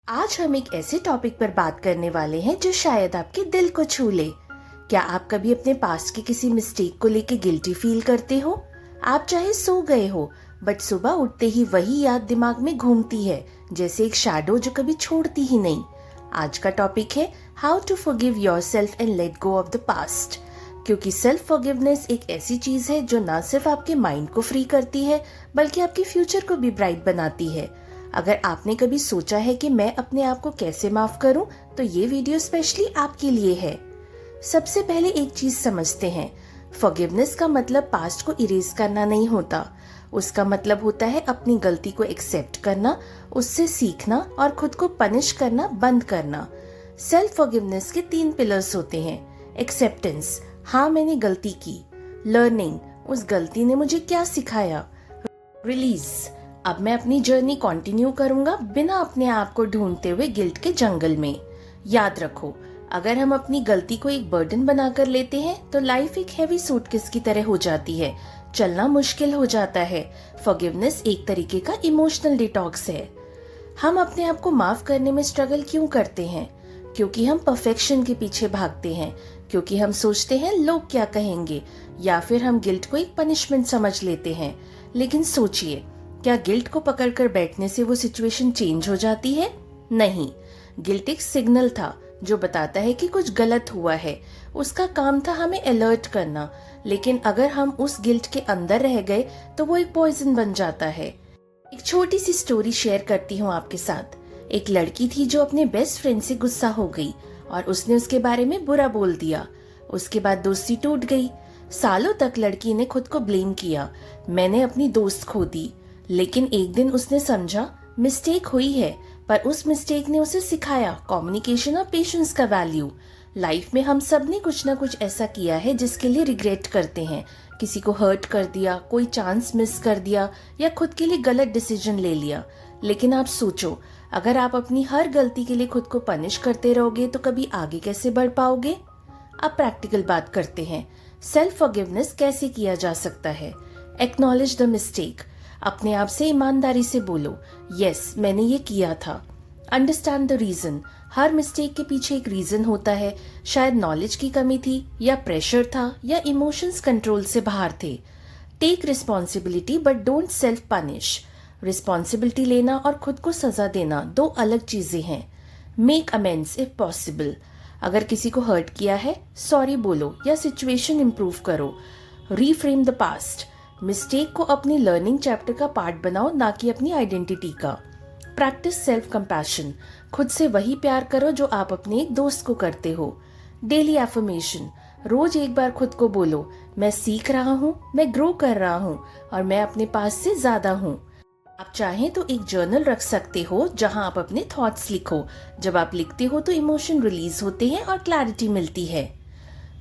आज हम एक ऐसे टॉपिक पर बात करने वाले हैं जो शायद आपके दिल को छू ले। क्या आप कभी अपने पास्ट की किसी मिस्टेक को लेके गिल्टी फील करते हो? आप चाहे सो गए हो, बट सुबह उठते ही वही याद दिमाग में घूमती है, जैसे एक शैडो जो कभी छोड़ती ही नहीं। आज का टॉपिक है how to forgive yourself and let go of the past. क्योंकि सेल्फ फॉरगिवनेस एक ऐसी चीज है जो ना सिर्फ आपके माइंड को फ्री करती है, बल्कि आपके फ्यूचर को भी ब्राइट बनाती है। अगर आपने कभी सोचा है कि मैं अपने आप को कैसे माफ करूं, तो ये वीडियो स्पेशली आपके लिए है। सबसे पहले एक चीज समझते हैं, फॉरगिवनेस का मतलब पास्ट को इरेज करना नहीं होता। उसका मतलब होता है अपनी गलती को एक्सेप्ट करना, उससे सीखना और खुद को पनिश करना बंद करना। सेल्फ फॉरगिवनेस के 3 पिलर्स होते हैं। एक्सेप्टेंस, हाँ मैंने गलती की। लर्निंग, उस गलती ने मुझे क्या सिखाया। रिलीज, अब मैं अपनी जर्नी कंटिन्यू करूंगा बिना अपने आप को ढूंढते हुए गिल्ट के जंगल में। याद रखो, अगर हम अपनी गलती को एक बर्डन बनाकर लेते हैं तो लाइफ एक हैवी सूटकेस की तरह हो जाती है, चलना मुश्किल हो जाता है। फॉरगिवनेस एक तरीके का इमोशनल डिटॉक्स है। हम अपने आप को माफ करने में स्ट्रगल क्यों करते हैं? क्योंकि हम परफेक्शन के पीछे भागते हैं, क्योंकि हम सोचते हैं लोग क्या कहेंगे, या फिर हम गिल्ट को एक पनिशमेंट समझ लेते हैं। लेकिन सोचिए, क्या गिल्ट को पकड़कर बैठने से वो सिचुएशन चेंज हो जाती है? नहीं। गिल्ट एक सिग्नल था जो बताता है कि कुछ गलत हुआ है। उसका काम था हमें अलर्ट करना। लेकिन अगर हम उस गिल्ट के अंदर रह गए तो वो एक पॉइजन बन जाता है। एक छोटी सी स्टोरी शेयर करती हूँ आपके साथ। एक लड़की थी जो अपने बेस्ट फ्रेंड से गुस्सा हो गई और उसने उसके बारे में बुरा बोल दिया। उसके बाद दोस्ती टूट गई। सालों तक लड़की ने खुद को ब्लेम किया, मैंने अपनी दोस्त खो दी। लेकिन एक दिन उसने समझा मिस्टेक हुई है, पर उस मिस्टेक ने उसे सिखाया कम्युनिकेशन और पेशेंस का वैल्यू। लाइफ में हम सब ने कुछ ना कुछ ऐसा किया है जिसके लिए रिग्रेट करते हैं। किसी को हर्ट कर दिया, कोई चांस मिस कर दिया, या खुद के लिए गलत डिसीजन ले लिया। लेकिन आप सोचो, अगर आप अपनी हर गलती के लिए खुद को पनिश करते रहोगे तो कभी आगे कैसे बढ़ पाओगे? अब प्रैक्टिकल बात करते हैं। सेल्फ फॉरगिवनेस कैसे किया जा सकता है? एक्नॉलेज द मिस्टेक, अपने आप से ईमानदारी से बोलो, यस मैंने ये किया था। अंडरस्टैंड द रीजन, हर मिस्टेक के पीछे एक रीजन होता है। शायद नॉलेज की कमी थी, या प्रेशर था, या इमोशंस कंट्रोल से बाहर थे। Take responsibility but don't self punish. Responsibility लेना और खुद को सजा देना 2 अलग चीजें हैं। मेक अमेंड्स इफ पॉसिबल, अगर किसी को हर्ट किया है सॉरी बोलो या सिचुएशन इंप्रूव करो। रीफ्रेम द पास्ट, मिस्टेक को अपनी लर्निंग चैप्टर का पार्ट बनाओ, ना कि अपनी आइडेंटिटी का। प्रैक्टिस सेल्फ कंपैशन, खुद से वही प्यार करो जो आप अपने एक दोस्त को करते हो। डेली एफर्मेशन, रोज एक बार खुद को बोलो, मैं सीख रहा हूँ, मैं ग्रो कर रहा हूँ और मैं अपने पास से ज्यादा हूँ। आप चाहें तो एक जर्नल रख सकते हो जहां आप अपने थॉट्स लिखो। जब आप लिखते हो तो इमोशन रिलीज होते हैं और क्लैरिटी मिलती है।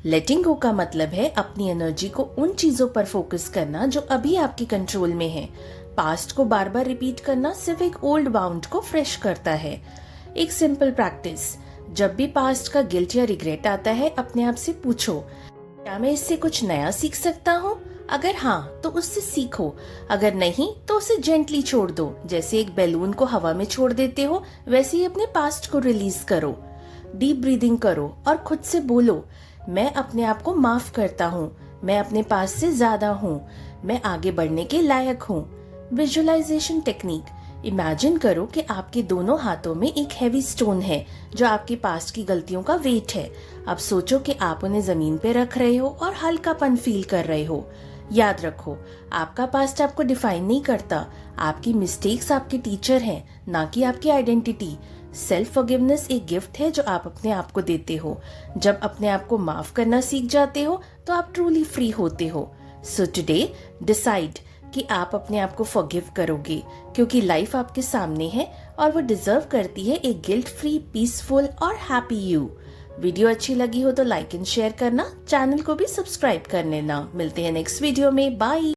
लेटिंग गो का मतलब है अपनी एनर्जी को उन चीजों पर फोकस करना जो अभी आपके कंट्रोल में है। पास्ट को बार बार रिपीट करना सिर्फ एक ओल्ड बाउंड को फ्रेश करता है। एक सिंपल प्रैक्टिस, जब भी पास्ट का गिल्ट या रिग्रेट आता है अपने आप से पूछो, क्या मैं इससे कुछ नया सीख सकता हूँ? अगर हाँ तो उससे सीखो, अगर नहीं तो उसे जेंटली छोड़ दो। जैसे एक बैलून को हवा में छोड़ देते हो, वैसे ही अपने पास्ट को रिलीज करो। डीप ब्रीदिंग करो और खुद से बोलो, मैं अपने आप को माफ करता हूँ, मैं अपने पास से ज्यादा हूँ, मैं आगे बढ़ने के लायक हूँ। विजुअलाइजेशन टेक्निक, इमेजिन करो कि आपके दोनों हाथों में एक हैवी स्टोन है जो आपके पास्ट की गलतियों का वेट है। अब सोचो कि आप उन्हें जमीन पे रख रहे हो और हल्कापन फील कर रहे हो। याद रखो, आपका पास्ट आपको डिफाइन नहीं करता, आपकी मिस्टेक्स आपके टीचर हैं, ना कि आपकी आइडेंटिटी। सेल्फ फॉरगिवनेस एक गिफ्ट है जो आप अपने आप को देते हो। जब अपने आप को माफ करना सीख जाते हो तो आप ट्रूली फ्री होते हो। सो टुडे डिसाइड कि आप अपने आप को फॉरगिव करोगे, क्योंकि लाइफ आपके सामने है और वो डिजर्व करती है एक गिल्ट फ्री, पीसफुल और हैप्पी यू। वीडियो अच्छी लगी हो तो लाइक एंड शेयर करना, चैनल को भी सब्सक्राइब कर लेना। मिलते हैं नेक्स्ट वीडियो में, बाय।